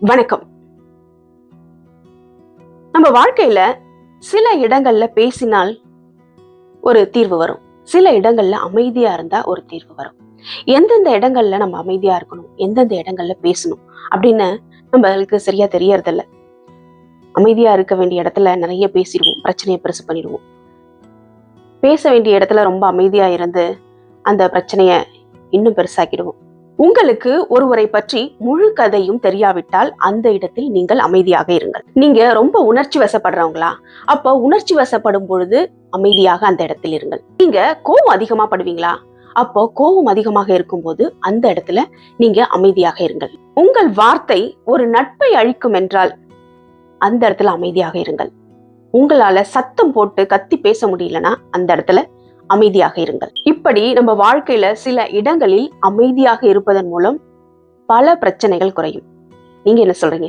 வணக்கம். நம்ம வாழ்க்கையில சில இடங்கள்ல பேசினால் ஒரு தீர்வு வரும், சில இடங்கள்ல அமைதியா இருந்தா ஒரு தீர்வு வரும். எந்தெந்த இடங்கள்ல நம்ம அமைதியா இருக்கணும், எந்தெந்த இடங்கள்ல பேசணும் அப்படின்னு நம்மளுக்கு சரியா தெரியறதில்ல. அமைதியா இருக்க வேண்டிய இடத்துல நிறைய பேசிடுவோம், பிரச்சனையை பெருசு பண்ணிடுவோம். பேச வேண்டிய இடத்துல ரொம்ப அமைதியா இருந்து அந்த பிரச்சனைய இன்னும் பெருசாக்கிடுவோம். உங்களுக்கு ஒருவரை பற்றி முழு கதையும் தெரியாவிட்டால் அந்த இடத்தில் நீங்கள் அமைதியாக இருங்கள். நீங்க ரொம்ப உணர்ச்சி வசப்படுறவங்களா? அப்போ உணர்ச்சி வசப்படும் பொழுது அமைதியாக அந்த இடத்தில் இருங்கள். நீங்க கோபம் அதிகமா படுவீங்களா? அப்போ கோபம் அதிகமாக இருக்கும்போது அந்த இடத்துல நீங்க அமைதியாக இருங்கள். உங்கள் வார்த்தை ஒரு நட்பை அழிக்கும் என்றால் அந்த இடத்துல அமைதியாக இருங்கள். உங்களால சத்தம் போட்டு கத்தி பேச முடியலன்னா அந்த இடத்துல அமைதியாக இருங்கள். இப்படி நம்ம வாழ்க்கையில சில இடங்களில் அமைதியாக இருப்பதன் மூலம் பல பிரச்சனைகள் குறையும். நீங்க என்ன சொல்றீங்க?